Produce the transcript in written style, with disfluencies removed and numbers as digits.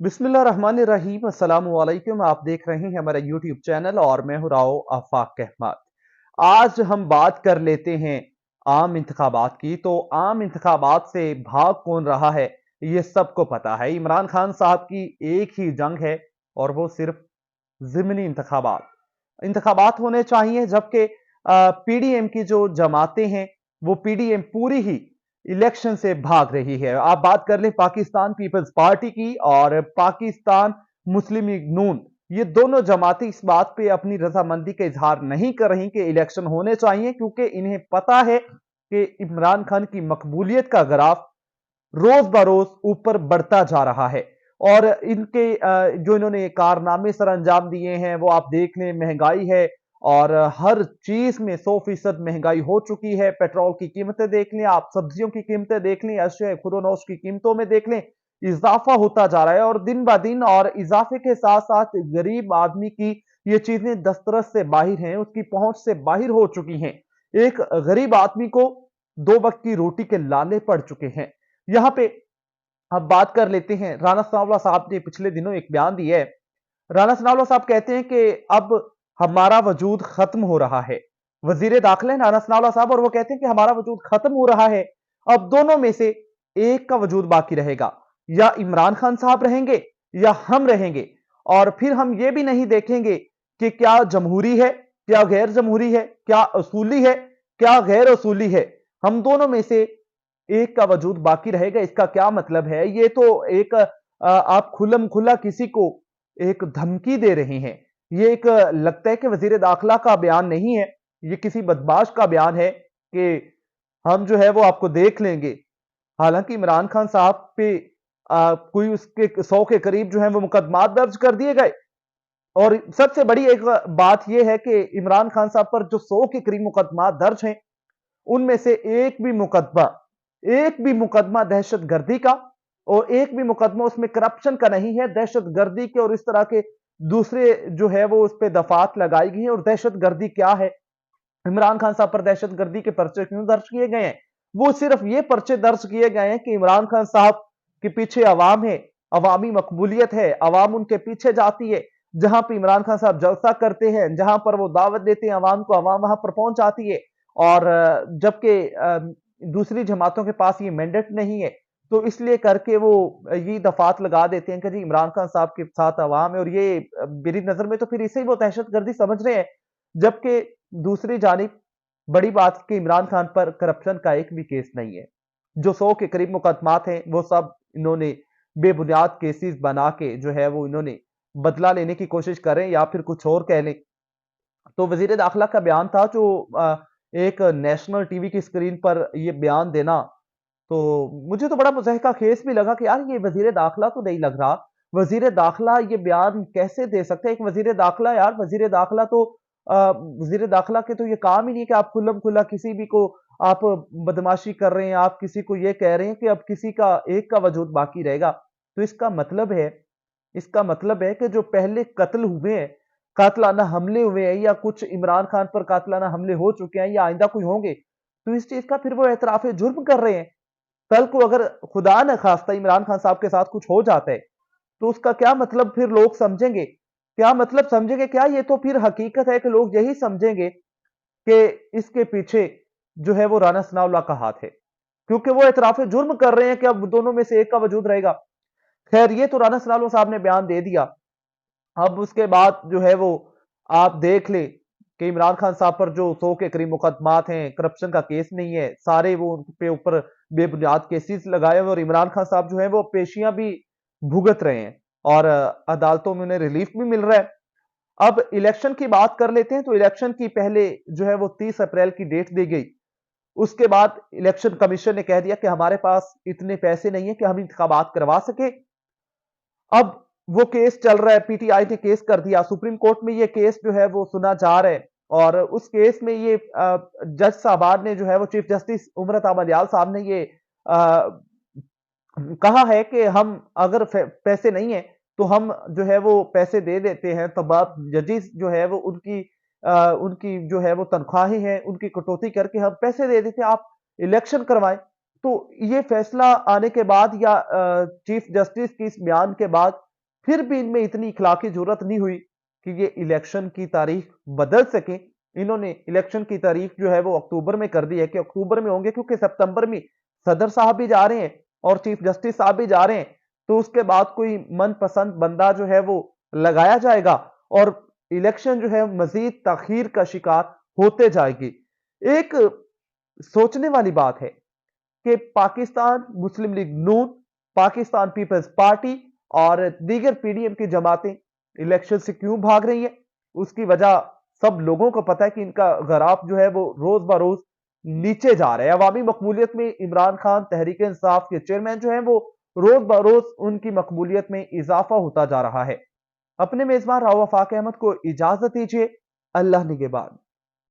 बिस्मिल्लाहिर्रहमानिर्रहीम। अस्सलामु अलैकुम। आप देख रहे हैं हमारा यूट्यूब चैनल और मैं हूं राव आफाक अहमद। आज हम बात कर लेते हैं आम इंतखाबात की। तो आम इंतखाबात से भाग कौन रहा है ये सबको पता है। इमरान खान साहब की एक ही जंग है और वो सिर्फ ज़िमनी इंतखाबात। इंतखाबात होने चाहिए, जबकि पीडीएम की जो जमातें हैं वो पीडीएम पूरी ही इलेक्शन से भाग रही है। आप बात कर लें पाकिस्तान पीपल्स पार्टी की और पाकिस्तान मुस्लिम लीग नून, ये दोनों जमातें इस बात पे अपनी रजामंदी का इजहार नहीं कर रही कि इलेक्शन होने चाहिए, क्योंकि इन्हें पता है कि इमरान खान की मकबूलियत का ग्राफ रोज बरोज ऊपर बढ़ता जा रहा है। और इनके जो इन्होंने कारनामे सर अंजाम दिए हैं वो आप देख लें। महंगाई है और हर चीज में 100% महंगाई हो चुकी है। पेट्रोल की कीमतें देख लें, आप सब्जियों की कीमतें देख लें, अशिया खुरोनोश की कीमतों में देख लें, इजाफा होता जा रहा है और दिन ब दिन। और इजाफे के साथ साथ गरीब आदमी की ये चीजें दस्तरस से बाहर हैं, उसकी पहुंच से बाहर हो चुकी हैं। एक गरीब आदमी को दो वक्त की रोटी के लाले पड़ चुके हैं। यहाँ पे अब बात कर लेते हैं, राणा सनाउल्लाह साहब ने पिछले दिनों एक बयान दिया है। राणा सनाउल्लाह साहब कहते हैं कि अब हमारा वजूद खत्म हो रहा है। वजीर दाखिला है राणा सनाउल्लाह साहब और वो कहते हैं कि हमारा वजूद खत्म हो रहा है। अब दोनों में से एक का वजूद बाकी रहेगा, या इमरान खान साहब रहेंगे या हम रहेंगे। और फिर हम ये भी नहीं देखेंगे कि क्या जमहूरी है, क्या गैर जमहूरी है, क्या असूली है, क्या गैर असूली है। हम दोनों में से एक का वजूद बाकी रहेगा। इसका क्या मतलब है? ये तो एक आप खुल्लम खुल्ला किसी को एक धमकी दे रहे हैं। ये एक लगता है कि वजीर दाखिला का बयान नहीं है, ये किसी बदमाश का बयान है कि हम जो है वो आपको देख लेंगे। हालांकि इमरान खान साहब पे कोई उसके 100 के करीब जो है वो मुकदमात दर्ज कर दिए गए। और सबसे बड़ी एक बात यह है कि इमरान खान साहब पर जो 100 के करीब मुकदमात दर्ज हैं, उनमें से एक भी मुकदमा दहशत गर्दी का और एक भी मुकदमा उसमें करप्शन का नहीं है। दहशत गर्दी के और इस तरह के दूसरे जो है वो उस पर दफात लगाई गई है। और दहशत गर्दी क्या है, इमरान खान साहब पर दहशत गर्दी के पर्चे क्यों दर्ज किए गए हैं? वो सिर्फ ये पर्चे दर्ज किए गए हैं कि इमरान खान साहब के पीछे अवाम है, अवामी मकबूलियत है, अवाम उनके पीछे जाती है। जहां पर इमरान खान साहब जलसा करते हैं, जहां पर वो दावत देते हैं अवाम को, अवाम वहां पर पहुंच आती है। और जबकि दूसरी जमातों के पास ये मैंडेट नहीं है, तो इसलिए करके वो ये दफात लगा देते हैं कि जी इमरान खान साहब के साथ अवाम है। और ये मेरी नजर में तो फिर इसे ही वो दहशत गर्दी समझ रहे हैं। जबकि दूसरी जानिब बड़ी बात कि इमरान खान पर करप्शन का एक भी केस नहीं है। जो 100 के करीब मुकदमात हैं वो सब इन्होंने बेबुनियाद केसेस बना के जो है वो इन्होंने बदला लेने की कोशिश करें या फिर कुछ और कह लें। तो वजीर दाखिला का बयान था जो एक नेशनल टीवी की स्क्रीन पर ये बयान देना, तो मुझे तो बड़ा मुज़हका खेस भी लगा कि यार ये वजीर दाखिला तो नहीं लग रहा। वजीर दाखिला ये बयान कैसे दे सकते हैं? एक वजीर दाखिला, यार वजीर दाखिला तो वजीर दाखिला के तो ये काम ही नहीं कि आप खुल्लम खुल्ला किसी भी को आप बदमाशी कर रहे हैं, आप किसी को ये कह रहे हैं कि अब किसी का एक का वजूद बाकी रहेगा। तो इसका मतलब है कि जो पहले कत्ल हुए हैं, कातलाना हमले हुए हैं, या कुछ इमरान खान पर कातलाना हमले हो चुके हैं या आइंदा कोई होंगे, तो इस चीज का फिर वो एतराफ जुर्म कर रहे हैं। कल को अगर खुदा न खास्ता इमरान खान साहब के साथ कुछ हो जाता है, तो उसका क्या मतलब फिर लोग समझेंगे? क्या मतलब समझेंगे? क्या ये तो फिर हकीकत है कि लोग यही समझेंगे कि इसके पीछे जो है वो राणा सनाउल्लाह का हाथ है, क्योंकि वो एतराफ जुर्म कर रहे हैं कि अब दोनों में से एक का वजूद रहेगा। खैर, ये तो राणा सनाउल्लाह साहब ने बयान दे दिया। अब उसके बाद जो है वो आप देख ले कि इमरान खान साहब पर जो 100 के करीब मुकदमात हैं, करप्शन का केस नहीं है, सारे वो उनके ऊपर बेबुनियाद केसेस लगाए हुए। और इमरान खान साहब जो है वो पेशियां भी भुगत रहे हैं और अदालतों में उन्हें रिलीफ भी मिल रहा है। अब इलेक्शन की बात कर लेते हैं। तो इलेक्शन की पहले जो है वो 30 अप्रैल की डेट दी गई। उसके बाद इलेक्शन कमीशन ने कह दिया कि हमारे पास इतने पैसे नहीं है कि हम इंतखाबात करवा सके। अब वो केस चल रहा है, पीटीआई ने केस कर दिया, सुप्रीम कोर्ट में ये केस जो है वो सुना जा रहा है। और उस केस में ये जज साहबान ने जो है वो चीफ जस्टिस उमरत अहमद साहब ने ये कहा है कि हम अगर पैसे नहीं है तो हम जो है वो पैसे दे देते हैं। तमाम जजेस जो है वो उनकी जो है वो तनख्वाहें हैं उनकी कटौती करके हम पैसे दे देते हैं, आप इलेक्शन करवाएं। तो ये फैसला आने के बाद या चीफ जस्टिस के इस बयान के बाद फिर भी इनमें इतनी इखलाकी जरूरत नहीं हुई कि ये इलेक्शन की तारीख बदल सके। इन्होंने इलेक्शन की तारीख जो है वो अक्टूबर में कर दी है कि अक्टूबर में होंगे, क्योंकि सितंबर में सदर साहब भी जा रहे हैं और चीफ जस्टिस साहब भी जा रहे हैं, तो उसके बाद कोई मनपसंद बंदा जो है वो लगाया जाएगा और इलेक्शन जो है मजीद ताखीर का शिकार होते जाएगी। एक सोचने वाली बात है कि पाकिस्तान मुस्लिम लीग नून, पाकिस्तान पीपल्स पार्टी और दीगर पीडीएम की जमातें इलेक्शन से क्यों भाग रही है। उसकी वजह सब लोगों को पता है कि इनका ग्राफ जो है वो रोज ब रोज नीचे जा रहा है। अवामी मकबूलियत में इमरान खान तहरीक इंसाफ के चेयरमैन जो है वो रोज ब रोज उनकी मकबूलियत में इजाफा होता जा रहा है। अपने मेजबान राव वफाक अहमद को इजाजत दीजिए। अल्लाह निगहबान।